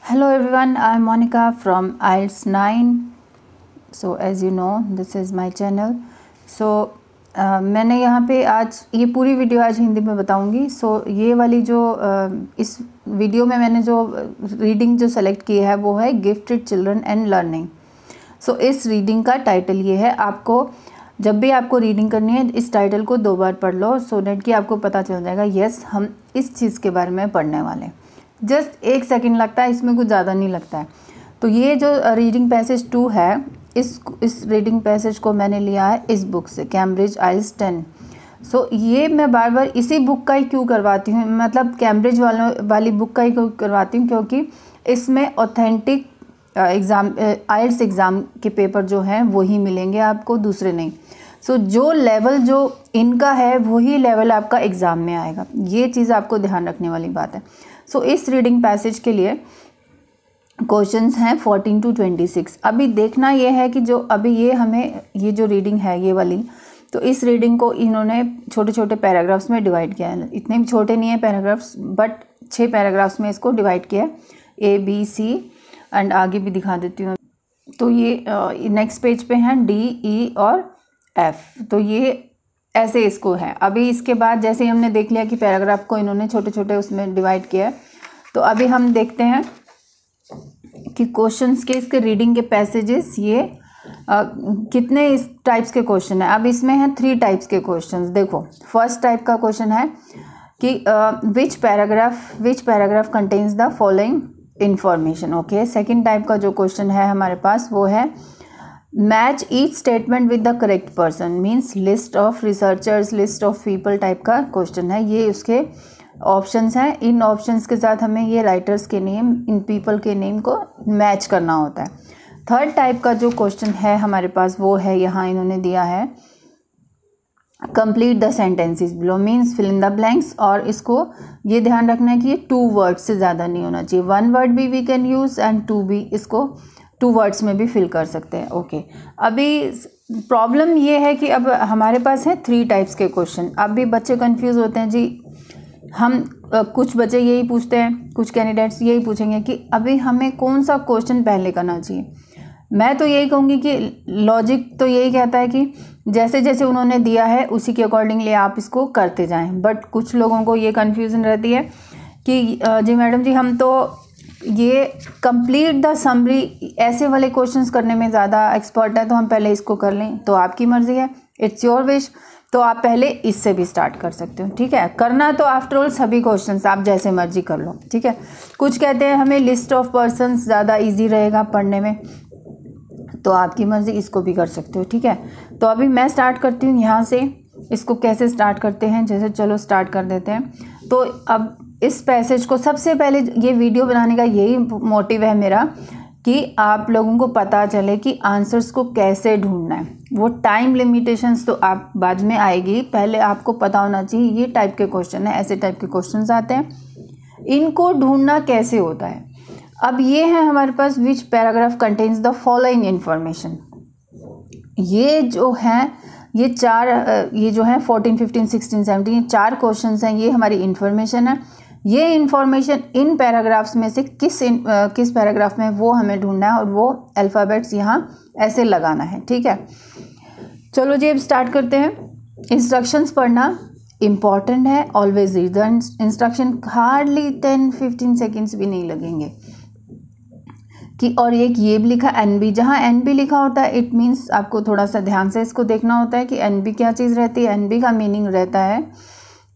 Hello everyone, I am Monica from IELTS 9. So as you know, this is my channel. So मैंने यहाँ पे आज ये पूरी वीडियो आज हिंदी में बताऊँगी. ये वाली जो इस वीडियो में मैंने जो रीडिंग जो सेलेक्ट की है वो है गिफ्टेड चिल्ड्रन एंड लर्निंग. इस रीडिंग का टाइटल ये है. आपको जब भी आपको रीडिंग करनी है इस टाइटल को 2 बार पढ़ लो सो दैट कि आपको पता चल जाएगा यस हम इस चीज़ के बारे में पढ़ने वाले हैं. जस्ट 1 सेकंड लगता है, इसमें कुछ ज़्यादा नहीं लगता है. तो ये जो रीडिंग पैसेज 2 है इस रीडिंग पैसेज को मैंने लिया है इस बुक से, कैम्ब्रिज IELTS 10. ये मैं बार बार इसी बुक का ही क्यों करवाती हूँ, मतलब कैम्ब्रिज वाली बुक का ही क्यों करवाती हूँ, क्योंकि इसमें ऑथेंटिक एग्ज़ाम IELTS एग्ज़ाम के पेपर जो हैं वही मिलेंगे आपको, दूसरे नहीं. जो लेवल जो इनका है वही लेवल आपका एग्ज़ाम में आएगा. ये चीज़ आपको ध्यान रखने वाली बात है. इस रीडिंग पैसेज के लिए क्वेश्चंस हैं 14 to 26. अभी देखना ये है कि जो अभी ये हमें ये जो रीडिंग है ये वाली, तो इस रीडिंग को इन्होंने छोटे छोटे पैराग्राफ्स में डिवाइड किया है. इतने भी छोटे नहीं है पैराग्राफ्स, बट 6 पैराग्राफ्स में इसको डिवाइड किया है, ABC एंड आगे भी दिखा देती हूँ. तो ये नेक्स्ट पेज पे हैं D, E और F. तो ये ऐसे इसको है. अभी इसके बाद जैसे ही हमने देख लिया कि पैराग्राफ को इन्होंने छोटे छोटे उसमें डिवाइड किया है, तो अभी हम देखते हैं कि क्वेश्चंस के इसके रीडिंग के पैसेजेस ये कितने इस टाइप्स के क्वेश्चन है. अब इसमें है 3 टाइप्स के क्वेश्चंस. देखो, फर्स्ट टाइप का क्वेश्चन है कि which paragraph contains the following information. Okay. Second type का जो क्वेश्चन है हमारे पास वो है match each statement with the correct person, means list of researchers, list of people type का क्वेश्चन है. ये उसके ऑप्शंस हैं. इन ऑप्शंस के साथ हमें ये राइटर्स के नेम, इन पीपल के नेम को मैच करना होता है. थर्ड टाइप का जो क्वेश्चन है हमारे पास वो है, यहाँ इन्होंने दिया है complete the sentences below, means fill in the blanks. और इसको ये ध्यान रखना है कि ये 2 वर्ड्स से ज़्यादा नहीं होना चाहिए. 1 वर्ड भी वी कैन यूज़ एंड 2 भी, इसको 2 वर्ड्स में भी फिल कर सकते हैं. ओके. अभी प्रॉब्लम ये है कि अब हमारे पास है 3 टाइप्स के क्वेश्चन. अब भी बच्चे कंफ्यूज होते हैं जी. हम कुछ बच्चे यही पूछते हैं, कुछ कैंडिडेट्स यही पूछेंगे कि अभी हमें कौन सा क्वेश्चन पहले करना चाहिए. मैं तो यही कहूँगी कि लॉजिक तो यही कहता है कि जैसे जैसे उन्होंने दिया है उसी के अकॉर्डिंगली आप इसको करते जाएं. बट कुछ लोगों को ये कन्फ्यूज़न रहती है कि जी मैडम जी हम तो ये कंप्लीट द समरी ऐसे वाले क्वेश्चंस करने में ज़्यादा एक्सपर्ट है, तो हम पहले इसको कर लें. तो आपकी मर्ज़ी है, इट्स योर विश. तो आप पहले इससे भी स्टार्ट कर सकते हो. ठीक है. करना तो आफ्टर ऑल सभी क्वेश्चंस आप जैसे मर्जी कर लो. ठीक है. कुछ कहते हैं हमें लिस्ट ऑफ पर्सन्स ज़्यादा ईजी रहेगा पढ़ने में, तो आपकी मर्ज़ी, इसको भी कर सकते हो. ठीक है. तो अभी मैं स्टार्ट करती हूँ यहाँ से. इसको कैसे स्टार्ट करते हैं, जैसे चलो स्टार्ट कर देते हैं. तो अब इस पैसेज को सबसे पहले, ये वीडियो बनाने का यही मोटिव है मेरा कि आप लोगों को पता चले कि आंसर्स को कैसे ढूंढना है. वो टाइम लिमिटेशंस तो आप बाद में आएगी, पहले आपको पता होना चाहिए ये टाइप के क्वेश्चन है, ऐसे टाइप के क्वेश्चंस आते हैं, इनको ढूंढना कैसे होता है. अब ये है हमारे पास which paragraph contains the following information. ये जो हैं ये 4 ये जो है 14, 15, 16, 17 ये 4 क्वेश्चन हैं. ये हमारी इन्फॉर्मेशन है. ये इन्फॉर्मेशन इन पैराग्राफ्स में से किस पैराग्राफ में वो हमें ढूंढना है और वो अल्फ़ाबेट्स यहाँ ऐसे लगाना है. ठीक है. चलो जी अब स्टार्ट करते हैं. इंस्ट्रक्शंस पढ़ना इम्पॉर्टेंट है. Always read the instruction. Hardly 10-15 seconds भी नहीं लगेंगे कि. और एक ये भी लिखा NB, जहाँ NB लिखा होता है इट मीन्स आपको थोड़ा सा ध्यान से इसको देखना होता है कि NB क्या चीज़ रहती है. NB का मीनिंग रहता है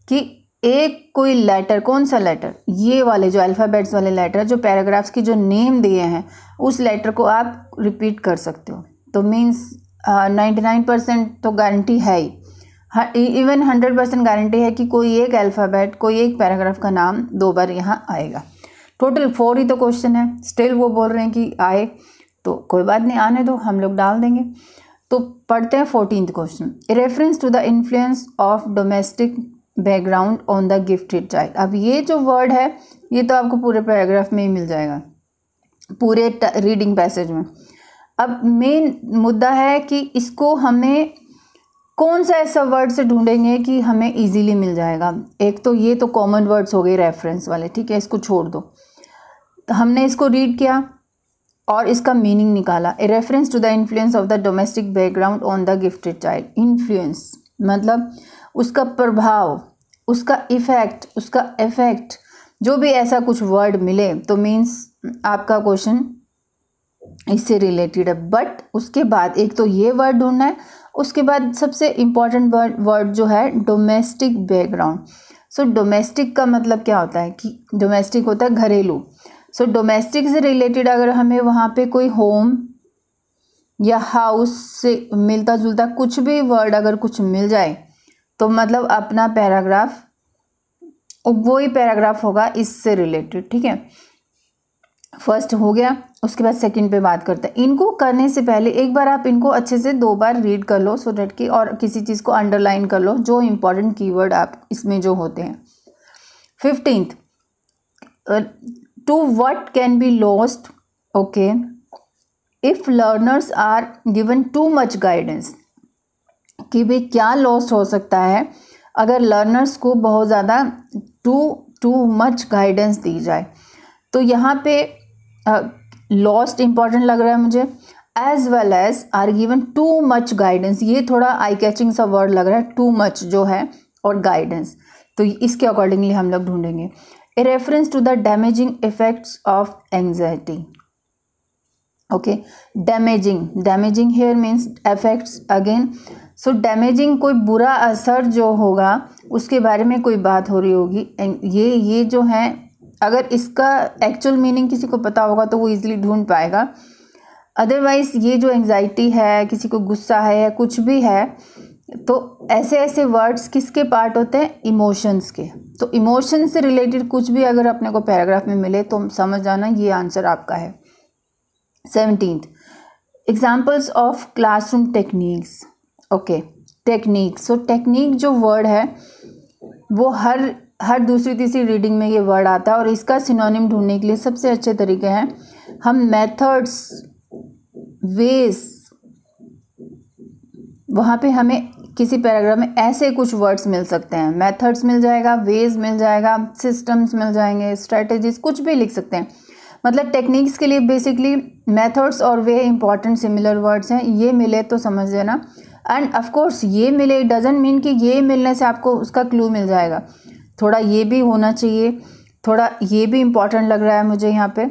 कि एक कोई लेटर, कौन सा लेटर, ये वाले जो अल्फ़ाबेट्स वाले लेटर जो पैराग्राफ्स की जो नेम दिए हैं उस लेटर को आप रिपीट कर सकते हो. तो मीन्स 99% तो गारंटी है ही, इवन 100% गारंटी है कि कोई एक अल्फ़ाबेट, कोई एक पैराग्राफ का नाम 2 बार यहाँ आएगा. टोटल 4 ही तो क्वेश्चन है. स्टिल वो बोल रहे हैं कि आए, तो कोई बात नहीं, आने दो, हम लोग डाल देंगे. तो पढ़ते हैं 14th question. Reference to the influence of domestic background on the gifted child. अब ये जो वर्ड है ये तो आपको पूरे पैराग्राफ में ही मिल जाएगा, पूरे रीडिंग पैसेज में. अब मेन मुद्दा है कि इसको हमें कौन सा ऐसा वर्ड से ढूंढेंगे कि हमें इजीली मिल जाएगा. एक तो ये तो कॉमन वर्ड्स हो गए रेफरेंस वाले. ठीक है, इसको छोड़ दो. तो हमने इसको रीड किया और इसका मीनिंग निकाला। A reference to the influence of the domestic background on the gifted child. Influence मतलब उसका प्रभाव, उसका इफेक्ट, जो भी ऐसा कुछ वर्ड मिले तो मीन्स आपका क्वेश्चन इससे रिलेटेड है। बट उसके बाद एक तो ये वर्ड ढूंढना है, उसके बाद सबसे इम्पॉर्टेंट वर्ड जो है डोमेस्टिक बैकग्राउंड। सो डोमेस्टिक का मतलब क्या होता है कि डोमेस्टिक होता है घरेलू। सो डोमेस्टिक से रिलेटेड अगर हमें वहाँ पे कोई होम या हाउस से मिलता जुलता कुछ भी वर्ड अगर कुछ मिल जाए तो मतलब अपना पैराग्राफ वही पैराग्राफ होगा इससे रिलेटेड। ठीक है, फर्स्ट हो गया। उसके बाद सेकंड पे बात करते हैं। इनको करने से पहले एक बार आप इनको अच्छे से 2 बार रीड कर लो सो डेट की, और किसी चीज़ को अंडरलाइन कर लो जो इंपॉर्टेंट कीवर्ड आप इसमें जो होते हैं। 15th, to what can be lost. Okay, if learners are given too much guidance, कि भाई क्या लॉस्ट हो सकता है अगर लर्नर्स को बहुत ज़्यादा टू मच गाइडेंस दी जाए। तो यहाँ पे लॉस्ट इंपॉर्टेंट लग रहा है मुझे, as well as are given too much guidance. ये थोड़ा आई कैचिंग सा वर्ड लग रहा है, टू मच जो है और गाइडेंस, तो इसके अकॉर्डिंगली हम लोग ढूंढेंगे। A reference to the damaging effects of anxiety. Okay, damaging here means effects again. So damaging कोई बुरा असर जो होगा उसके बारे में कोई बात हो रही होगी। ये जो है अगर इसका एक्चुअल मीनिंग किसी को पता होगा तो वो इजीली ढूंढ पाएगा। अदरवाइज ये जो एंग्जाइटी है, किसी को गुस्सा है या कुछ भी है, तो ऐसे वर्ड्स किसके पार्ट होते हैं, इमोशंस के। तो इमोशन से रिलेटेड कुछ भी अगर अपने को पैराग्राफ में मिले तो समझ जाना ये आंसर आपका है। 17th, examples of classroom techniques. Okay, technique. So technique जो वर्ड है वो हर दूसरी तीसरी रीडिंग में ये वर्ड आता है, और इसका सिनोनिम ढूंढने के लिए सबसे अच्छे तरीके हैं हम मेथड्स, वेज, वहाँ पे हमें किसी पैराग्राफ में ऐसे कुछ वर्ड्स मिल सकते हैं। मेथड्स मिल जाएगा, वेज मिल जाएगा, सिस्टम्स मिल जाएंगे, स्ट्रेटजीज, कुछ भी लिख सकते हैं। मतलब टेक्निक्स के लिए बेसिकली मेथड्स और वे इंपॉर्टेंट सिमिलर वर्ड्स हैं। ये मिले तो समझ लेना, एंड ऑफ कोर्स ये मिले डजंट मीन कि ये मिलने से आपको उसका क्लू मिल जाएगा। थोड़ा ये भी होना चाहिए, थोड़ा ये भी इम्पॉर्टेंट लग रहा है मुझे यहाँ पे।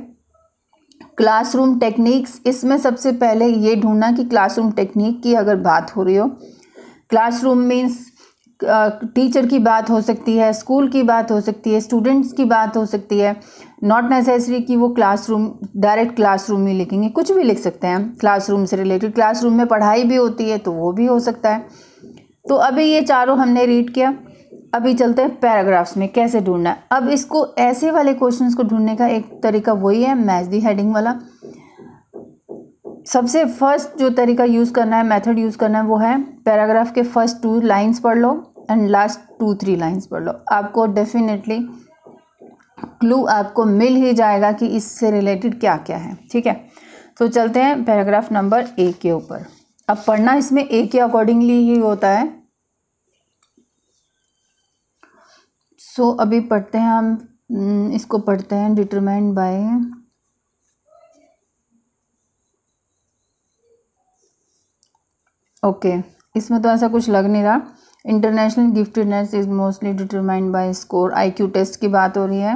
क्लासरूम टेक्निक्स, इसमें सबसे पहले ये ढूंढना कि क्लासरूम टेक्निक की अगर बात हो रही हो। क्लासरूम मीन्स टीचर की बात हो सकती है, स्कूल की बात हो सकती है, स्टूडेंट्स की बात हो सकती है। नॉट नेसेसरी कि वो क्लासरूम डायरेक्ट क्लासरूम ही लिखेंगे, कुछ भी लिख सकते हैं क्लासरूम से रिलेटेड। क्लासरूम में पढ़ाई भी होती है तो वो भी हो सकता है। तो अभी ये चारों हमने रीड किया, अभी चलते हैं पैराग्राफ्स में कैसे ढूंढना है। अब इसको ऐसे वाले क्वेश्चंस को ढूंढने का एक तरीका वही है, मैच दी हेडिंग वाला। सबसे फर्स्ट जो तरीका यूज़ करना है, मेथड यूज़ करना है, वो है पैराग्राफ के फर्स्ट 2 लाइन्स पढ़ लो एंड लास्ट 2-3 लाइन्स पढ़ लो। आपको डेफिनेटली क्लू आपको मिल ही जाएगा कि इससे रिलेटेड क्या क्या है। ठीक है, तो चलते हैं पैराग्राफ नंबर 1 के ऊपर। अब पढ़ना इसमें ए के अकॉर्डिंगली ही होता है। सो अभी पढ़ते हैं हम, इसको पढ़ते हैं डिटरमाइंड बाय। ओके, इसमें तो ऐसा कुछ लग नहीं रहा। International giftedness is mostly determined by score. IQ test की बात हो रही है।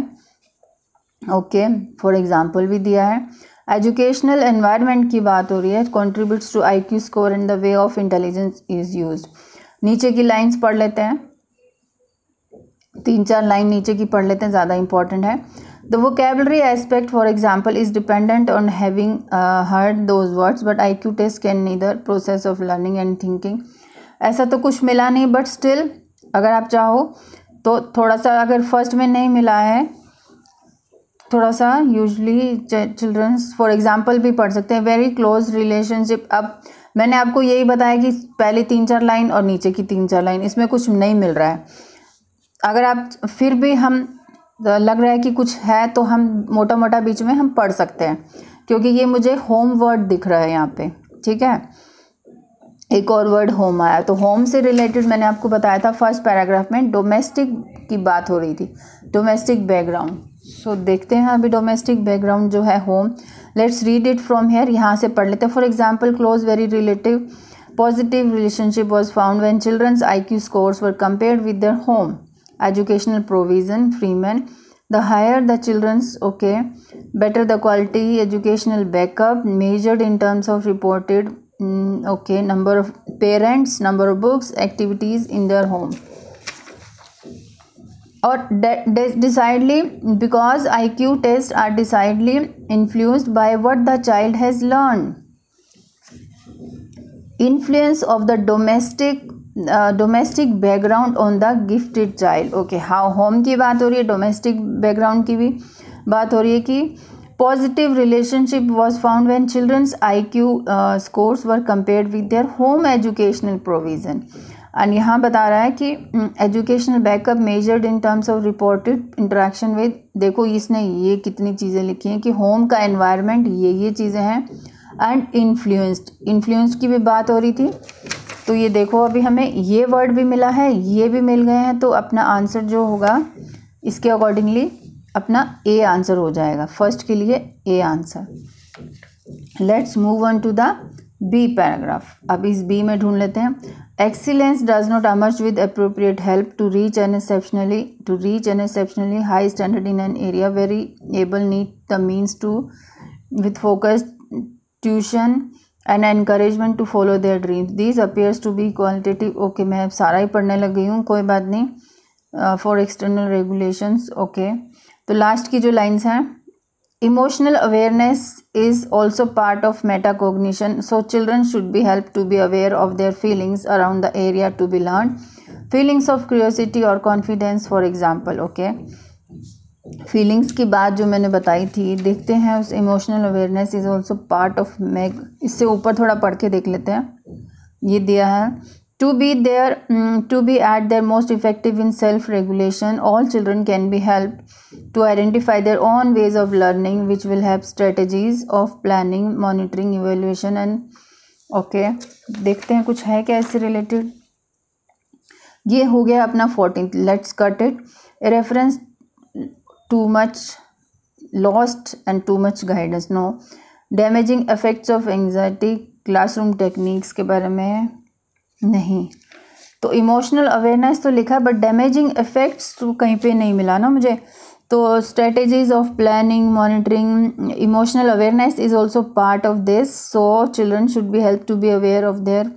ओके, फॉर एग्जांपल भी दिया है। एजुकेशनल एनवायरनमेंट की बात हो रही है। Contributes to IQ score and the way of intelligence is used. नीचे की लाइंस पढ़ लेते हैं, 3-4 लाइन नीचे की पढ़ लेते हैं, ज़्यादा इंपॉर्टेंट है। The vocabulary aspect for example is dependent on having heard those words but IQ test can neither process of learning and thinking. ऐसा तो कुछ मिला नहीं, बट स्टिल अगर आप चाहो तो थोड़ा सा, अगर फर्स्ट में नहीं मिला है थोड़ा सा, यूजली चिल्ड्रंस फॉर एग्जाम्पल भी पढ़ सकते हैं। Very close relationship. अब मैंने आपको यही बताया कि पहले 3-4 लाइन और नीचे की 3-4 लाइन, इसमें कुछ नहीं मिल रहा है। अगर आप फिर भी हम लग रहा है कि कुछ है तो हम मोटा मोटा बीच में हम पढ़ सकते हैं, क्योंकि ये मुझे होम वर्ड दिख रहा है यहाँ पे। ठीक है, एक और वर्ड होम आया, तो होम से रिलेटेड मैंने आपको बताया था फर्स्ट पैराग्राफ में डोमेस्टिक की बात हो रही थी, डोमेस्टिक बैकग्राउंड। सो देखते हैं अभी डोमेस्टिक बैकग्राउंड जो है home, let's read it from here, यहाँ से पढ़ लेते हैं। For example, close very relative positive relationship was found when children's IQ scores were compared with their home educational provision. Freeman, the higher the children's, okay, better the quality educational backup measured in terms of reported, okay, number of parents, number of books, activities in their home. Or decidedly, because IQ tests are decidedly influenced by what the child has learned. Influence of the domestic background on the gifted child. Okay, हाँ, home की बात हो रही है, domestic background की भी बात हो रही है कि positive relationship was found when children's IQ scores were compared with their home educational provision. And यहाँ बता रहा है कि educational backup measured in terms of reported interaction with, देखो इसने ये कितनी चीज़ें लिखी हैं कि होम का एनवायरनमेंट ये चीज़ें हैं, एंड इन्फ्लुएंस्ड की भी बात हो रही थी। तो ये देखो अभी हमें ये वर्ड भी मिला है, ये भी मिल गए हैं, तो अपना आंसर जो होगा इसके अकॉर्डिंगली अपना ए आंसर हो जाएगा, फर्स्ट के लिए A answer. Let's move on to the B paragraph. अब इस बी में ढूंढ लेते हैं। Excellence does not emerge with appropriate help to reach an exceptionally high standard in an area very able need the means to with focused tuition and encouragement to follow their dreams. These appears to be qualitative. Okay, मैं अब सारा ही पढ़ने लग गई हूँ, कोई बात नहीं। For external regulations, okay. तो लास्ट की जो लाइन्स हैं, emotional awareness is also part of metacognition, so children should be help to be aware of their feelings around the area to be learn, feelings of curiosity और confidence for example. Okay, feelings की बात जो मैंने बताई थी, देखते हैं उस emotional awareness is also part of mag, इससे ऊपर थोड़ा पढ़ के देख लेते हैं। ये दिया है to be at their most effective in self regulation, all children can be help to identify their own ways of learning which will have strategies of planning, monitoring, evaluation and, okay, देखते हैं कुछ है क्या इससे related. ये हो गया अपना 14th, let's cut it. Reference too much lost and too much guidance, no, damaging effects of anxiety, classroom techniques के बारे में नहीं। तो इमोशनल अवेयरनेस तो लिखा, बट डैमेजिंग इफेक्ट्स तो कहीं पे नहीं मिला ना मुझे। तो strategies of planning, monitoring, emotional awareness is also part of this, so children should be help to be aware of their,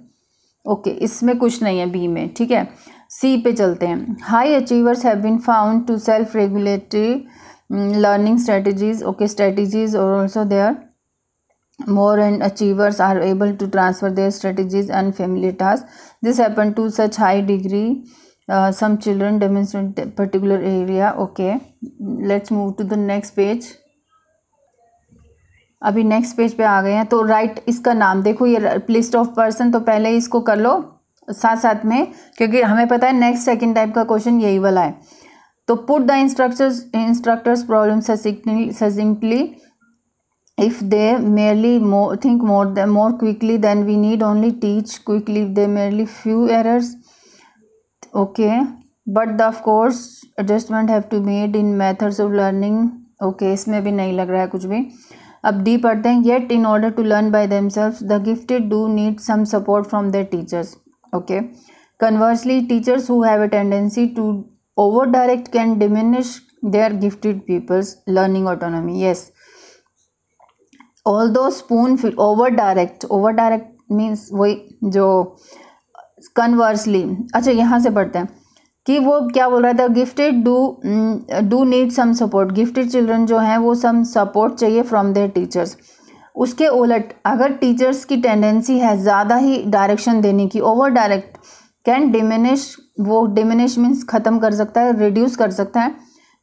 okay, इसमें कुछ नहीं है बी में, ठीक है। सी पे चलते हैं। High achievers have been found to self regulatory learning strategies, okay, strategies और also there more and achievers are able to transfer their strategies and family task, this happen to such high degree, some children demonstrate particular area, okay, let's move to the next page। अभी next page पे आ गए हैं। तो right इसका नाम देखो, ये list of person, तो पहले इसको कर लो साथ साथ में, क्योंकि हमें पता है नेक्स्ट सेकंड टाइप का क्वेश्चन यही वाला है। तो put the instructors problem succinctly, if they merely think more quickly then we need only teach quickly, they merely few errors, okay, but of course adjustment have to made in methods of learning, okay, इसमें भी नहीं लग रहा है कुछ भी। अब D पढ़ते हैं। Yet in order to learn by themselves the gifted do need some support from their teachers, okay. Conversely teachers who have a tendency to over direct can diminish their gifted peoples learning autonomy, yes. Although spoon feed, over direct means वही जो conversely, अच्छा यहाँ से पढ़ते हैं कि वो क्या बोल रहा था, gifted do need some support, gifted children जो हैं वो सम सपोर्ट चाहिए फ्रॉम देयर टीचर्स। उसके उलट अगर टीचर्स की टेंडेंसी है ज़्यादा ही डायरेक्शन देने की, ओवर डायरेक्ट, कैन डिमिनिश, वो डिमिनिश मीन्स ख़त्म कर सकता है, रिड्यूस कर सकता है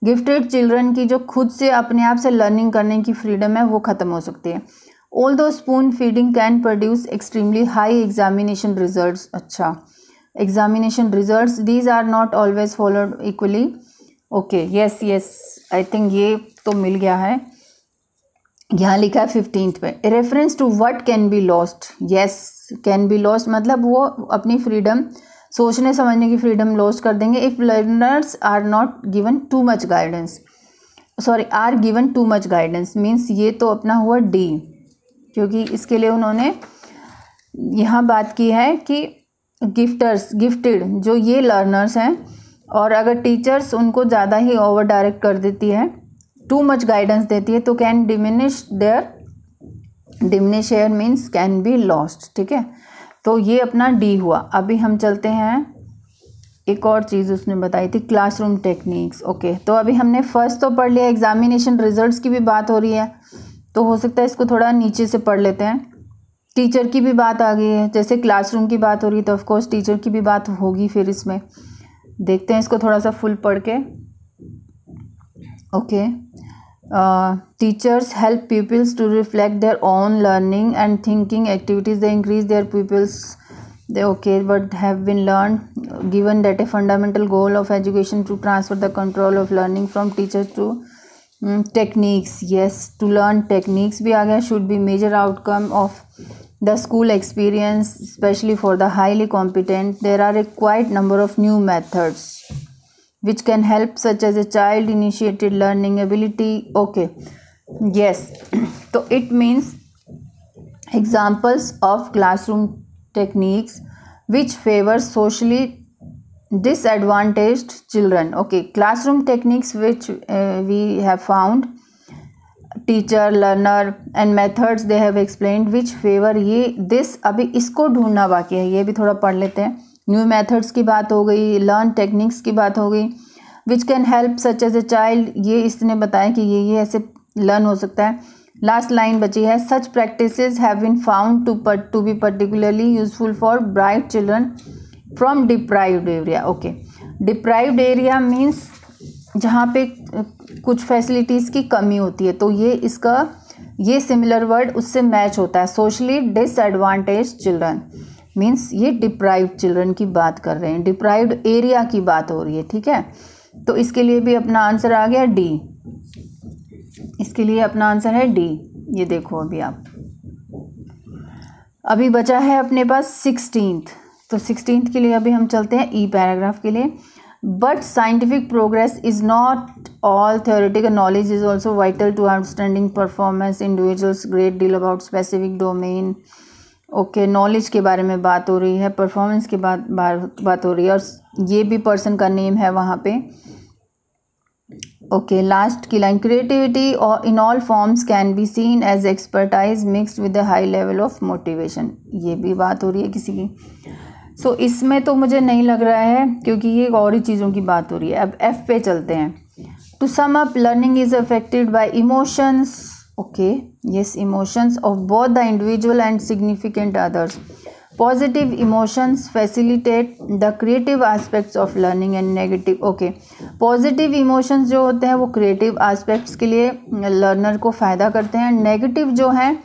गिफ्टेड चिल्ड्रन की जो खुद से अपने आप से लर्निंग करने की फ्रीडम है, वो ख़त्म हो सकती है। Although spoon feeding can produce extremely high examination results, अच्छा, examination results, these are not always followed equally, okay, yes, I think ये तो मिल गया है। यहाँ लिखा है 15th पे, reference to what can be lost, yes, can be lost मतलब वो अपनी फ्रीडम, सोचने समझने की फ्रीडम लॉस्ट कर देंगे if learners are not given too much guidance, sorry are given too much guidance means ये तो अपना हुआ डी, क्योंकि इसके लिए उन्होंने यहाँ बात की है कि गिफ्टेड जो ये लर्नर्स हैं, और अगर टीचर्स उनको ज़्यादा ही ओवर डायरेक्ट कर देती है, टू मच गाइडेंस देती है, तो can diminish here means can be lost. ठीक है, तो ये अपना डी हुआ। अभी हम चलते हैं, एक और चीज़ उसने बताई थी क्लासरूम टेक्निक्स। ओके, तो अभी हमने फर्स्ट तो पढ़ लिया, एग्जामिनेशन रिजल्ट्स की भी बात हो रही है, तो हो सकता है इसको थोड़ा नीचे से पढ़ लेते हैं। टीचर की भी बात आ गई है, जैसे क्लासरूम की बात हो रही है तो ऑफकोर्स टीचर की भी बात होगी, फिर इसमें देखते हैं इसको थोड़ा सा फुल पढ़ के। Okay, teachers help peoples to reflect their own learning and thinking activities, they increase their peoples what have been learned, given that a fundamental goal of education to transfer the control of learning from teachers to techniques. Yes, to learn techniques भी आ गया, should be major outcome of the school experience, especially for the highly competent. There are a quite number of new methods which can help, such as a child initiated learning ability. Okay, yes, so it means examples of classroom techniques which favor socially disadvantaged children. Okay, classroom techniques which we have found, teacher, learner and methods they have explained which favor ये this, अभी इसको ढूंढना बाकी है, ये भी थोड़ा पढ़ लेते हैं। न्यू मेथड्स की बात हो गई, लर्न टेक्निक्स की बात हो गई, which can help such as a child, ये इसने बताया कि ये ऐसे लर्न हो सकता है। लास्ट लाइन बची है, such practices have been found to be particularly useful for bright children from deprived area. Okay, deprived area means जहाँ पे कुछ फैसिलिटीज़ की कमी होती है, तो ये इसका ये सिमिलर वर्ड उससे मैच होता है। सोशली डिसएडवांटेज चिल्ड्रन मीन्स ये डिप्राइव्ड चिल्ड्रन की बात कर रहे हैं, डिप्राइव्ड एरिया की बात हो रही है। ठीक है, तो इसके लिए भी अपना आंसर आ गया डी, इसके लिए अपना आंसर है डी। ये देखो अभी आप, अभी बचा है अपने पास 16th, तो 16th के लिए अभी हम चलते हैं ई पैराग्राफ के लिए। But scientific progress is not all theoretical knowledge is also vital to outstanding performance individuals great deal about specific domain. Okay, knowledge के बारे में बात हो रही है, परफॉर्मेंस के बात हो रही है, और ये भी पर्सन का नेम है वहाँ पे। ओके, लास्ट की लाइन, क्रिएटिविटी और in all forms can be seen as expertise mixed with a high level of motivation, ये भी बात हो रही है किसी की। सो इसमें तो मुझे नहीं लग रहा है, क्योंकि ये और ही चीज़ों की बात हो रही है। अब एफ पे चलते हैं। To sum up, learning is affected by emotions. Okay, yes, emotions of both the individual and significant others. Positive emotions facilitate the creative aspects of learning and negative. Okay, positive emotions जो होते हैं वो creative aspects के लिए learner को फ़ायदा करते हैं, नेगेटिव जो हैं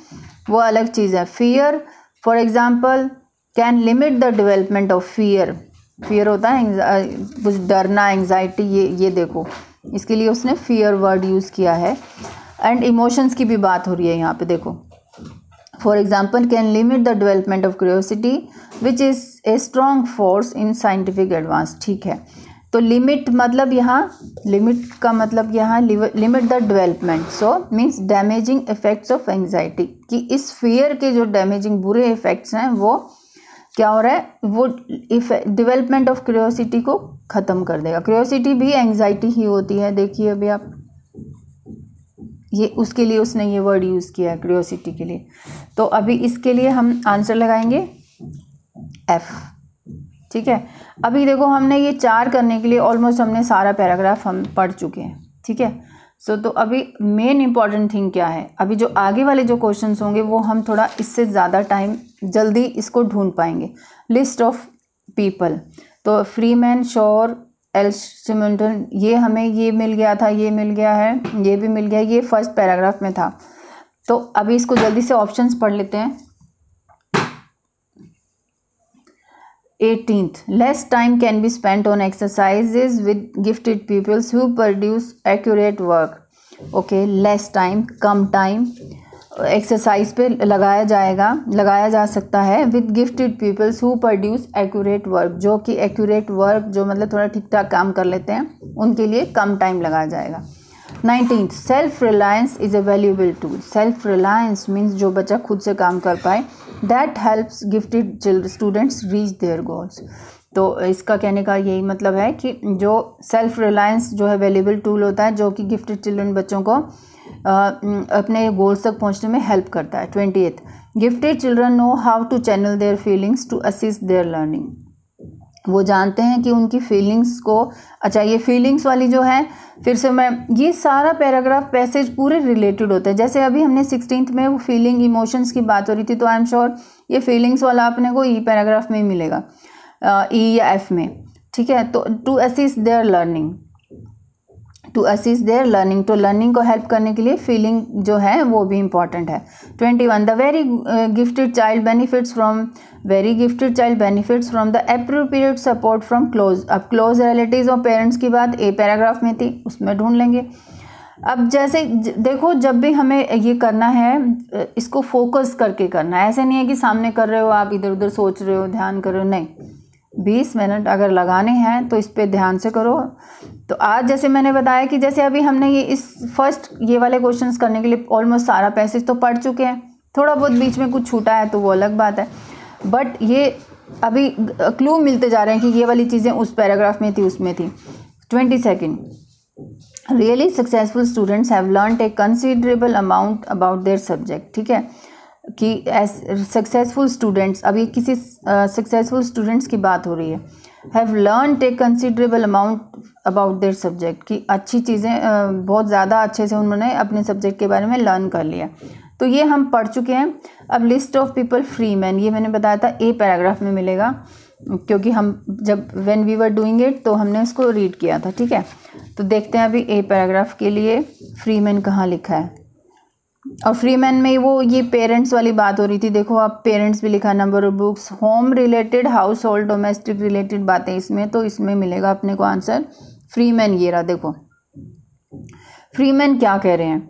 वो अलग चीज़ है। Fear for example can limit the development of fear, fear होता है कुछ डरना, एंग्जाइटी, ये देखो इसके लिए उसने फियर वर्ड यूज़ किया है। एंड इमोशंस की भी बात हो रही है यहाँ पे, देखो for example can limit the development of curiosity which is a strong force in scientific advance. ठीक है, तो लिमिट मतलब यहाँ, लिमिट का मतलब यहाँ limit the development, so means damaging effects of anxiety, कि इस फियर के जो डैमेजिंग बुरे इफेक्ट्स हैं वो क्या हो रहा है, वो डेवलपमेंट ऑफ क्यूरियोसिटी को ख़त्म कर देगा। क्यूरियोसिटी भी एंग्जाइटी ही होती है, देखिए अभी आप, ये उसके लिए उसने ये वर्ड यूज़ किया है क्यूरियोसिटी के लिए। तो अभी इसके लिए हम आंसर लगाएंगे एफ। ठीक है, अभी देखो हमने ये 4 करने के लिए ऑलमोस्ट हमने सारा पैराग्राफ हम पढ़ चुके हैं। ठीक है, सो तो अभी मेन इंपॉर्टेंट थिंग क्या है, अभी जो आगे वाले जो क्वेश्चंस होंगे वो हम थोड़ा इससे ज़्यादा टाइम जल्दी इसको ढूंढ पाएंगे। लिस्ट ऑफ पीपल, तो फ्रीमैन, शोर, एल्शिमंटन, ये हमें ये मिल गया था, ये मिल गया है, ये भी मिल गया, ये फर्स्ट पैराग्राफ में था। तो अभी इसको जल्दी से ऑप्शंस पढ़ लेते हैं। 18th, less time can be spent on exercises with gifted pupils who produce accurate work. Okay, less time, कम टाइम, एक्सरसाइज पे लगाया जा सकता है with gifted peoples who produce accurate work, जो कि एक्यूरेट वर्क जो मतलब थोड़ा ठीक ठाक काम कर लेते हैं उनके लिए कम टाइम लगाया जाएगा। 19th self reliance is a valuable tool. Self reliance means जो बच्चा खुद से काम कर पाए, that helps gifted students reach their goals. तो इसका कहने का यही मतलब है कि जो सेल्फ रिलायंस जो है वैल्यूएबल टूल होता है जो कि गिफ्टेड चिल्ड्रन बच्चों को अपने गोल्स तक पहुंचने में हेल्प करता है। 20th gifted children know how to channel their feelings to assist their learning. वो जानते हैं कि उनकी फीलिंग्स को, अच्छा ये फीलिंग्स वाली जो है, फिर से मैं ये सारा पैराग्राफ पैसेज पूरे रिलेटेड होते हैं। जैसे अभी हमने 16th में वो फीलिंग इमोशंस की बात हो रही थी, तो आई एम श्योर ये फीलिंग्स वाला अपने को ई पैराग्राफ में ही मिलेगा, ई या एफ में, ठीक है। तो to assist their learning, to assist their learning, तो लर्निंग को हेल्प करने के लिए फीलिंग जो है वो भी इंपॉर्टेंट है। 21 the very gifted child benefits from the appropriate support from close. अब क्लोज रिलेटिव्स और पेरेंट्स की बात ए पैराग्राफ में थी, उसमें ढूंढ लेंगे। अब जैसे देखो जब भी हमें ये करना है इसको फोकस करके करना है, ऐसे नहीं है कि सामने कर रहे हो आप इधर उधर सोच रहे हो ध्यान कर रहे हो, नहीं। 20 मिनट अगर लगाने हैं तो इस पे ध्यान से करो। तो आज जैसे मैंने बताया कि जैसे अभी हमने ये वाले क्वेश्चंस करने के लिए ऑलमोस्ट सारा पैसेज तो पढ़ चुके हैं, थोड़ा बहुत बीच में कुछ छूटा है तो वो अलग बात है, बट ये अभी क्लू मिलते जा रहे हैं कि ये वाली चीज़ें उस पैराग्राफ में थी, उसमें थी। 22 really successful students have learned A considerable amount about their subject, ठीक है, कि एज सक्सेसफुल स्टूडेंट्स, अभी किसी सक्सेसफुल स्टूडेंट्स की बात हो रही है, have learned A considerable amount about their subject, कि अच्छी चीज़ें बहुत ज़्यादा अच्छे से उन्होंने अपने सब्जेक्ट के बारे में लर्न कर लिया। तो ये हम पढ़ चुके हैं। अब list of people free man, ये मैंने बताया था ए पैराग्राफ में मिलेगा, क्योंकि हम जब when we were doing it तो हमने उसको रीड किया था, ठीक है। तो देखते हैं अभी ए पैराग्राफ के लिए फ्री मैन कहाँ लिखा है। और फ्री मैन में वो ये पेरेंट्स वाली बात हो रही थी, देखो आप पेरेंट्स भी लिखा, number of books, home related, house hold, domestic related बातें इसमें, तो इसमें मिलेगा अपने को आंसर फ्री मैन। ये रहा, देखो फ्री मैन क्या कह रहे हैं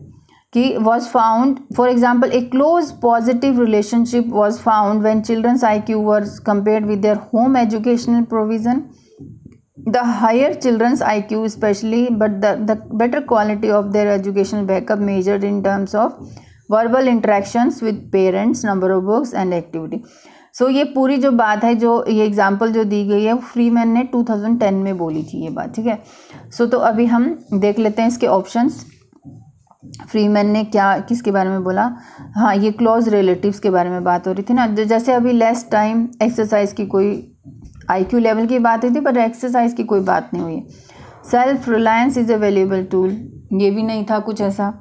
कि was found, for example a close positive relationship was found when children's IQ were compared with their home educational provision. The higher children's IQ especially, but the better quality of their educational backup measured in terms of verbal interactions with parents, number of books and activity. So ये पूरी जो बात है, जो ये example जो दी गई है, फ्री मैन ने 2010 में बोली थी ये बात, ठीक है। सो तो अभी हम देख लेते हैं इसके ऑप्शंस। फ्री मैन ने क्या किसके बारे में बोला, हाँ ये क्लोज रिलेटिव्स के बारे में बात हो रही थी ना। जैसे अभी लेस टाइम, एक्सरसाइज की कोई IQ लेवल की बात हुई थी, पर एक्सरसाइज की कोई बात नहीं हुई। Self reliance is a valuable tool, ये भी नहीं था कुछ ऐसा।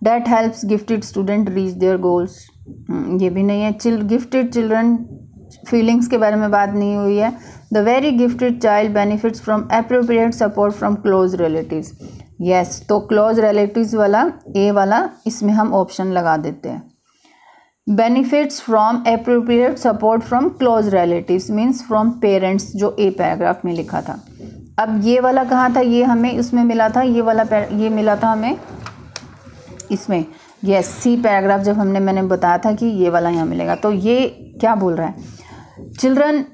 That helps gifted student reach their goals, ये भी नहीं है। गिफ्टेड चिल्ड्रन, फीलिंग्स के बारे में बात नहीं हुई है। The very gifted child benefits from appropriate support from close relatives, yes. तो क्लोज रिलेटिव्स वाला ए वाला इसमें हम ऑप्शन लगा देते हैं। Benefits from appropriate support from close relatives means from parents, जो ए पैराग्राफ में लिखा था। अब ये वाला कहाँ था, ये हमें उसमें मिला था, ये वाला ये मिला था हमें इसमें, यस सी पैराग्राफ जब मैंने बताया था कि ये वाला यहाँ मिलेगा। तो ये क्या बोल रहा है, children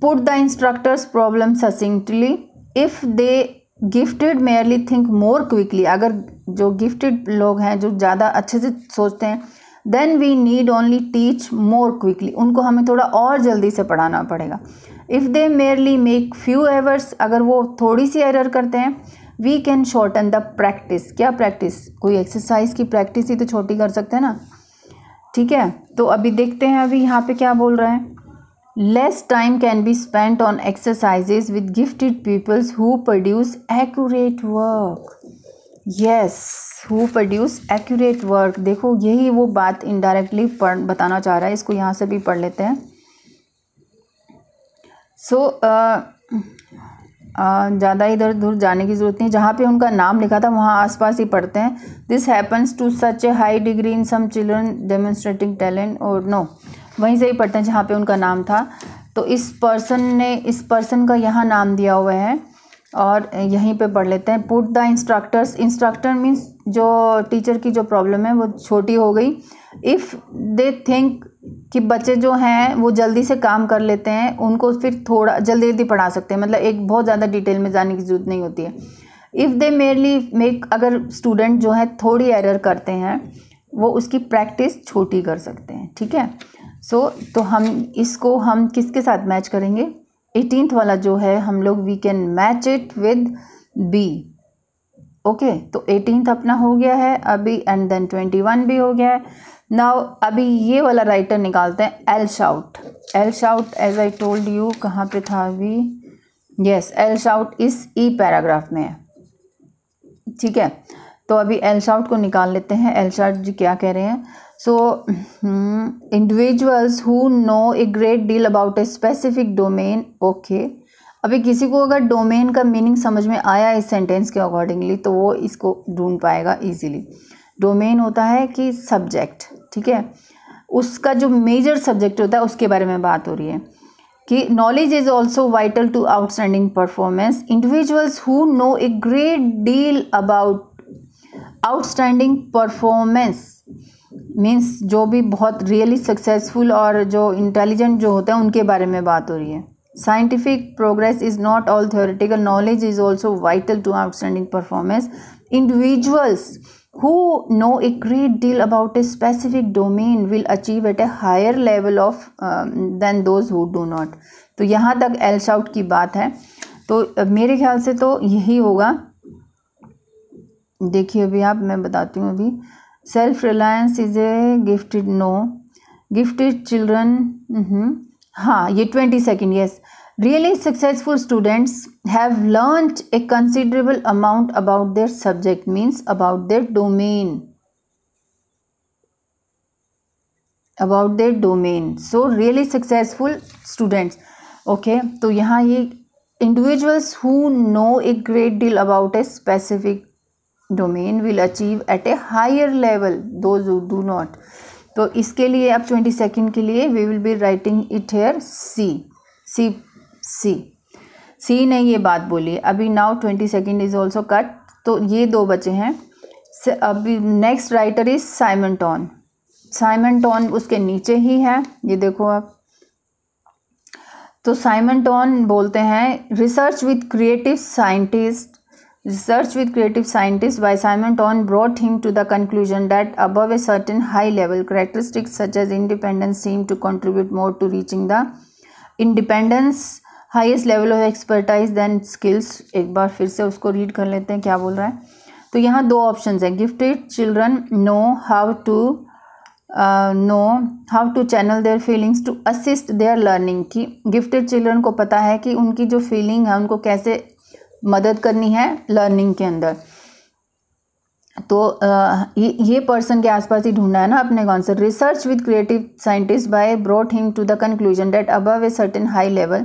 put the instructors problem succinctly if they gifted merely think more quickly. अगर जो गिफ्टेड लोग हैं जो ज़्यादा अच्छे से सोचते हैं, then we need only teach more quickly, उनको हमें थोड़ा और जल्दी से पढ़ाना पड़ेगा। If they merely make few errors, अगर वो थोड़ी सी एरर करते हैं, we can shorten the practice. क्या प्रैक्टिस, कोई एक्सरसाइज की प्रैक्टिस ही तो छोटी कर सकते हैं ना, ठीक है। तो अभी देखते हैं अभी यहाँ पे क्या बोल रहे हैं। Less time can be spent on exercises with gifted peoples who produce accurate work, yes who produce accurate work. देखो यही वो बात इनडायरेक्टली बताना चाह रहा है, इसको यहाँ से भी पढ़ लेते हैं। ज़्यादा इधर उधर जाने की ज़रूरत नहीं, जहाँ पे उनका नाम लिखा था वहाँ आसपास ही पढ़ते हैं। This happens to such a high degree in some children demonstrating talent, और नो वहीं से ही पढ़ते हैं जहाँ पे उनका नाम था। तो इस पर्सन का यहाँ नाम दिया हुआ है, और यहीं पे पढ़ लेते हैं। Put the instructors, instructor means जो टीचर की जो प्रॉब्लम है वो छोटी हो गई। इफ़ दे थिंक कि बच्चे जो हैं वो जल्दी से काम कर लेते हैं, उनको फिर थोड़ा जल्दी जल्दी पढ़ा सकते हैं, मतलब एक बहुत ज़्यादा डिटेल में जाने की ज़रूरत नहीं होती है। इफ़ दे मेरली मेक, अगर स्टूडेंट जो है थोड़ी एरर करते हैं वो उसकी प्रैक्टिस छोटी कर सकते हैं, ठीक है। सो तो हम इसको हम किसके साथ मैच करेंगे, 18th वाला जो है हम लोग we can match it with B. Okay, तो 18th अपना हो गया है अभी, एंड देन 21 भी हो गया है। नाउ अभी ये वाला राइटर निकालते हैं, L shout. L shout as I told you कहाँ पे था अभी, यस, एल शाउट इस ई पैराग्राफ में है, ठीक है। तो अभी एल शाउट को निकाल लेते हैं। एल शाउट जी क्या कह रहे हैं, so individuals who know a great deal about a specific domain. Okay, अभी किसी को अगर डोमेन का मीनिंग समझ में आया इस सेंटेंस के अकॉर्डिंगली तो वो इसको ढूंढ पाएगा इजीली। डोमेन होता है कि सब्जेक्ट, ठीक है, उसका जो मेजर सब्जेक्ट होता है उसके बारे में बात हो रही है कि knowledge is also vital to outstanding performance. Individuals who know a great deal about outstanding performance means जो भी बहुत रियली सक्सेसफुल और जो इंटेलिजेंट जो होते हैं उनके बारे में बात हो रही है। Scientific progress is not all theoretical, knowledge is also vital to outstanding performance. Individuals who know a great deal about a specific domain will achieve at a higher level of than those who do not. तो यहाँ तक L shout की बात है, तो मेरे ख्याल से तो यही होगा। देखिए अभी आप, मैं बताती हूँ अभी, self reliance is a gifted, no, gifted children, हाँ ये 22nd, yes, really successful students have learned a considerable amount about their subject, means about their domain, about their domain. So really successful students, okay, तो यहाँ ये individuals who know a great deal about a specific domain will achieve at a higher level those who do not. तो इसके लिए अब 22nd के लिए we will be writing it here C, C, C, C ने ये बात बोली। अभी now 22nd is also cut, तो ये दो बचे हैं। अभी next writer is Simonton. Simonton उसके नीचे ही है, ये देखो आप। तो साइमन टॉन बोलते हैं research with creative scientist, Research with creative scientists by Simon Ton brought him to the conclusion that above a certain high level, characteristics such as independence seem to contribute more to reaching the independence highest level of expertise than skills. एक बार फिर से उसको read कर लेते हैं क्या बोल रहा है। तो यहाँ दो ऑप्शंस हैं, gifted children know how to channel their feelings to assist their learning, कि गिफ्टेड चिल्ड्रन को पता है कि उनकी जो फीलिंग है उनको कैसे मदद करनी है लर्निंग के अंदर। तो ये पर्सन के आसपास ही ढूंढना है ना अपने को answer. Research with creative scientist by brought him to the conclusion that above a certain high level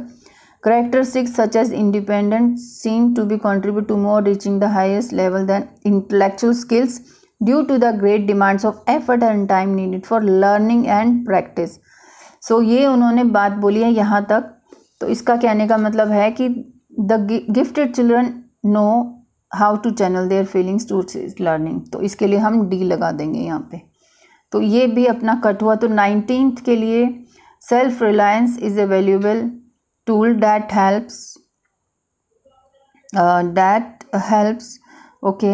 characteristics such as independence seem to be contribute to more reaching the highest level than intellectual skills due to the great demands of effort and time needed for learning and practice. So ये उन्होंने बात बोली है यहाँ तक। तो इसका कहने का मतलब है कि the gifted children know how to channel their feelings to learning, तो इसके लिए हम डी लगा देंगे यहाँ पे। तो ये भी अपना कट हुआ। तो 19th के लिए self reliance is A valuable tool that helps okay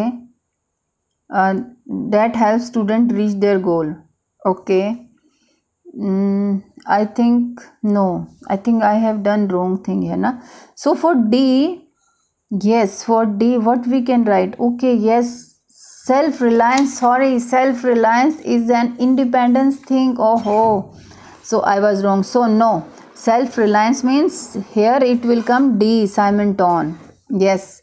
that helps student reach their goal. Okay, I think no, I think I have done wrong thing here na. So for D, yes, for D what we can write, okay, yes, self reliance, sorry, self reliance is an independence thing. Oh, so I was wrong, so no, self reliance means here it will come D, Simon Ton, yes.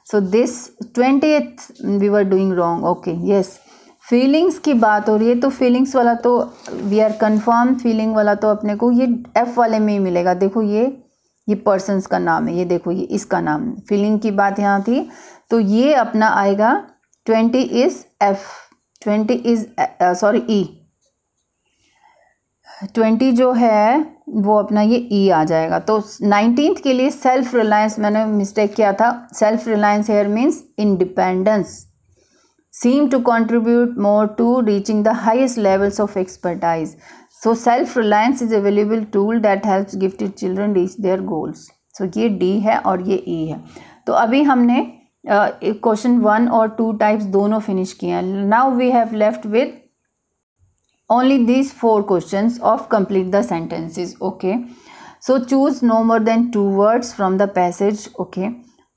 So this 20th we were doing wrong. Okay, yes, feelings की बात हो रही है, तो feelings वाला तो we are confirm, feeling वाला तो अपने को ये एफ वाले में ही मिलेगा। देखो ये पर्सन्स का नाम है, ये देखो ये इसका नाम, फीलिंग की बात यहाँ थी, तो ये अपना आएगा 20 इज एफ, 20 इज सॉरी ई, 20 जो है वो अपना ये ई आ जाएगा। तो 19th के लिए सेल्फ रिलायंस, मैंने मिस्टेक किया था, self reliance here means independence, seem to contribute more to reaching the highest levels of expertise. So self-reliance is a valuable tool that helps gifted children reach their goals. So ये D है और ये E है। तो अभी हमने question 1 और 2 types दोनों फिनिश किए हैं। Now we have left with only these 4 questions of complete the sentences. Okay, so choose no more than 2 words from the passage. Okay,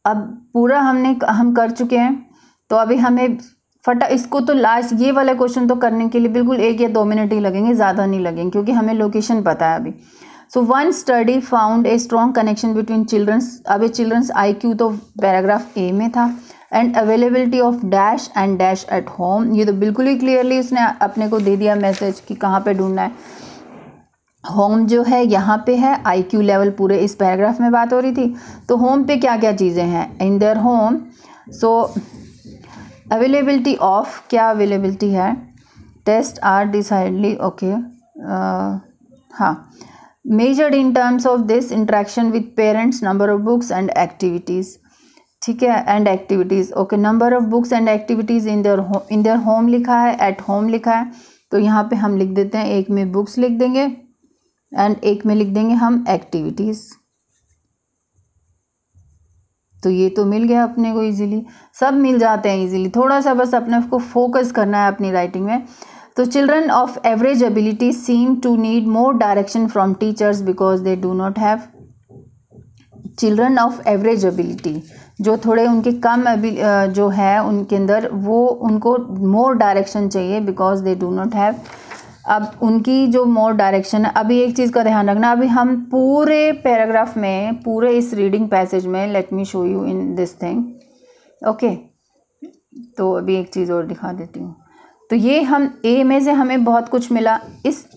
अब पूरा हम कर चुके हैं, तो अभी हमें इसको तो लास्ट ये वाला क्वेश्चन तो करने के लिए बिल्कुल 1 या 2 मिनट ही लगेंगे, ज़्यादा नहीं लगेंगे, क्योंकि हमें लोकेशन पता है अभी। So one study found a strong connection between children's, अब ये चिल्ड्रंस IQ तो पैराग्राफ ए में था, and availability of dash and dash at home, ये तो बिल्कुल ही क्लियरली उसने अपने को दे दिया मैसेज कि कहाँ पे ढूंढना है। होम जो है यहाँ पे है, IQ लेवल पूरे इस पैराग्राफ में बात हो रही थी, तो होम पे क्या क्या चीज़ें हैं, in their home. So availability of, क्या अवेलेबिलिटी है, टेस्ट आर डिसाइडली ओके, हाँ, measured in terms of this interaction with parents, number of books and activities, ठीक है, and activities. Okay, number of books and activities in their home लिखा है, at home लिखा है, तो यहाँ पे हम लिख देते हैं, एक में बुक्स लिख देंगे एंड एक में लिख देंगे हम एक्टिविटीज़। तो ये तो मिल गया अपने को इजीली, सब मिल जाते हैं इजीली, थोड़ा सा बस अपने को फोकस करना है अपनी राइटिंग में। तो children of average ability seem to need more direction from teachers because they do not have, children of average ability, जो थोड़े उनके कम जो है उनके अंदर, वो उनको मोर डायरेक्शन चाहिए because they do not have. अब उनकी जो मोर डायरेक्शन है, अभी एक चीज़ का ध्यान रखना, अभी हम पूरे पैराग्राफ में, पूरे इस रीडिंग पैसेज में, let me show you in this thing. Okay, तो अभी एक चीज़ और दिखा देती हूँ। तो ये हम ए में से हमें बहुत कुछ मिला,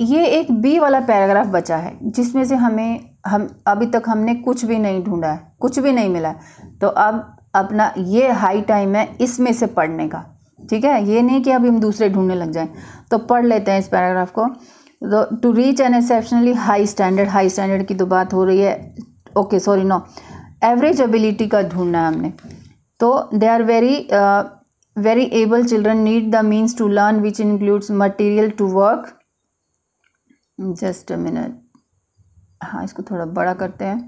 ये एक बी वाला पैराग्राफ बचा है जिसमें से हम अभी तक हमने कुछ भी नहीं ढूंढा है, कुछ भी नहीं मिला। तो अब अपना ये हाई टाइम है इसमें से पढ़ने का, ठीक है, ये नहीं कि अभी हम दूसरे ढूंढने लग जाएं। तो पढ़ लेते हैं इस पैराग्राफ को। तो to reach an exceptionally high standard, high standard की तो बात हो रही है, okay sorry no, average ability का ढूंढना है हमने। तो they are very able children need the means to learn which includes material to work, just a minute, हाँ इसको थोड़ा बड़ा करते हैं।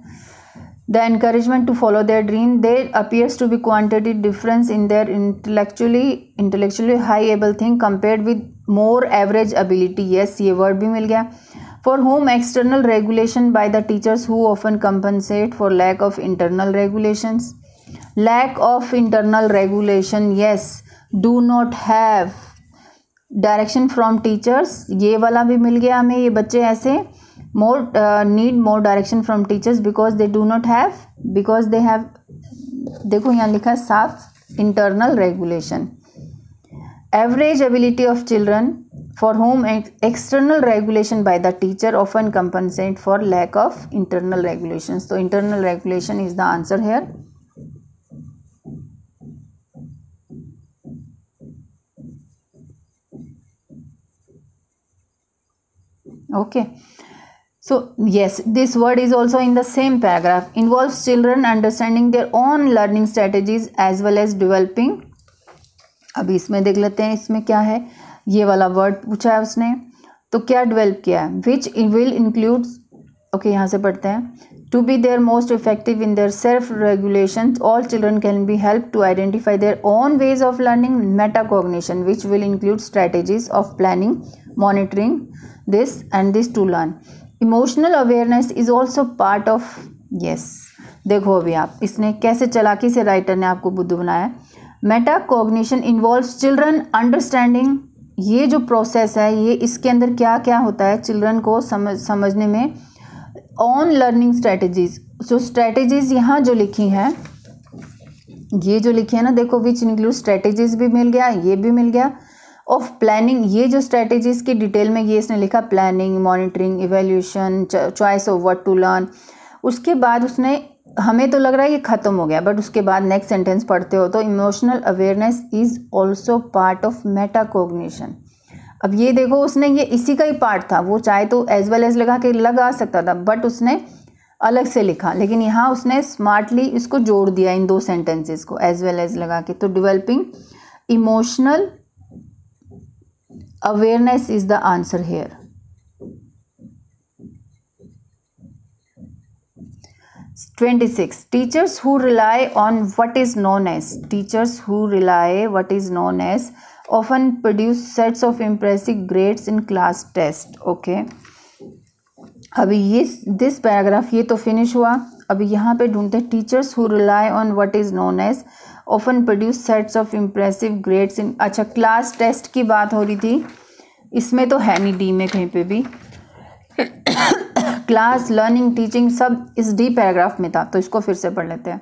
The encouragement to follow their dream, there appears to be quantitative difference in their intellectually high able thing compared with more average ability. Yes, ये word भी मिल गया। For whom external regulation by the teachers who often compensate for lack of internal regulations. Lack of internal regulation, yes, do not have direction from teachers, ये वाला भी मिल गया हमें। ये बच्चे ऐसे need more direction from teachers because they do not have, because they have, देखो यहाँ लिखा है साफ, internal regulation। Average ability of children for whom external regulation by the teacher often compensate for lack of internal regulations. So internal regulation is the answer here. Okay. So yes, this word is also in the same paragraph. Involves children understanding their own learning strategies as well as developing. अभी इसमें देख लेते हैं इसमें क्या है, ये वाला वर्ड पूछा है उसने, तो क्या डेवलप किया है, विच विल इंक्लूड, ओके यहाँ से पढ़ते हैं, to be their most effective in their self regulation, all children can be help to identify their own ways of learning, metacognition which will include strategies of planning, monitoring this and this to learn. Emotional awareness is also part of, yes देखो अभी आप इसने कैसे चलाकी से writer ने आपको बुद्धू बनाया। मेटाकॉग्निशन इन्वॉल्व्स चिल्ड्रन अंडरस्टैंडिंग, ये जो प्रोसेस है ये इसके अंदर क्या क्या होता है चिल्ड्रन को समझने में। ऑन लर्निंग स्ट्रेटजीज, जो स्ट्रेटजीज यहाँ जो लिखी हैं, ये जो लिखी है ना देखो, विच इंक्लूड स्ट्रेटजीज भी मिल गया, ये भी मिल गया, ऑफ प्लानिंग, ये जो स्ट्रेटजीज की डिटेल में ये इसने लिखा, planning, monitoring, evaluation, choice of what to learn. उसके बाद उसने, हमें तो लग रहा है ये ख़त्म हो गया, बट उसके बाद नेक्स्ट सेंटेंस पढ़ते हो तो emotional awareness is also part of metacognition. अब ये देखो, उसने ये इसी का ही पार्ट था, वो चाहे तो एज वेल एज लगा सकता था, बट उसने अलग से लिखा, लेकिन यहाँ उसने स्मार्टली इसको जोड़ दिया इन दो सेंटेंसेस को एज वेल एज लगा के। तो developing emotional awareness is the answer here. Teachers who rely on what is known as often produce sets of impressive grades in class test। Okay, अभी ये दिस पैराग्राफ ये तो finish हुआ। अभी यहाँ पे ढूंढते हैं teachers who rely on what is known as often produce sets of impressive grades in। अच्छा, क्लास टेस्ट की बात हो रही थी, इसमें तो है नहीं डी में कहीं पे भी। क्लास, लर्निंग, टीचिंग सब इस डी पैराग्राफ में था, तो इसको फिर से पढ़ लेते हैं।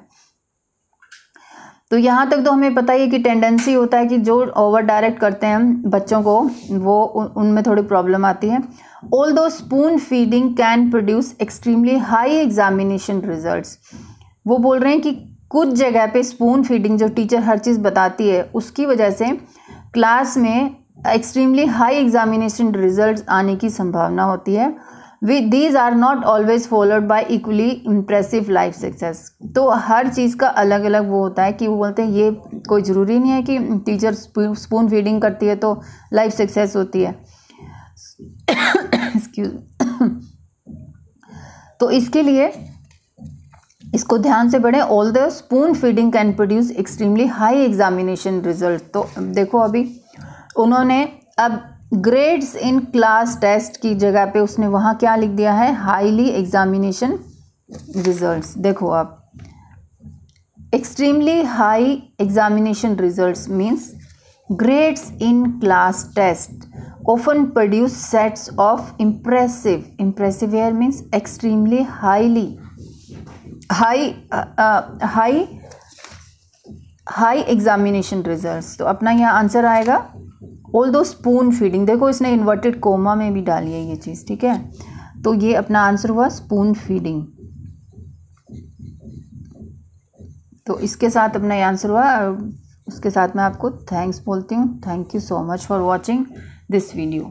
तो यहाँ तक तो हमें पता ही है कि टेंडेंसी होता है कि जो ओवर डायरेक्ट करते हैं बच्चों को, वो उनमें थोड़ी प्रॉब्लम आती है। Although spoon feeding can produce extremely high examination results. वो बोल रहे हैं कि कुछ जगह पे स्पून फीडिंग, जो टीचर हर चीज़ बताती है, उसकी वजह से क्लास में एक्सट्रीमली हाई एग्जामिनेशन रिजल्ट्स आने की संभावना होती है। These are not always followed by equally impressive life success। तो हर चीज़ का अलग अलग वो होता है कि वो बोलते हैं ये कोई ज़रूरी नहीं है कि टीचर स्पून फीडिंग करती है तो लाइफ सक्सेस होती है। तो इसके लिए इसको ध्यान से पढ़ें। All the spoon feeding can produce extremely high examination result. तो देखो, अभी उन्होंने अब ग्रेड्स इन क्लास टेस्ट की जगह पे उसने वहाँ क्या लिख दिया है, हाईली एग्जामिनेशन रिजल्ट्स। देखो आप, extremely high examination results means grades in class test often produce sets of impressive here means extremely high examination results. तो अपना यहाँ आंसर आएगा ऑल्दो स्पून फीडिंग। देखो, इसने इन्वर्टेड कोमा में भी डाली है ये चीज़, ठीक है। तो ये अपना आंसर हुआ स्पून फीडिंग। तो इसके साथ अपना ये आंसर हुआ। उसके साथ मैं आपको थैंक्स बोलती हूँ। Thank you so much for watching this video.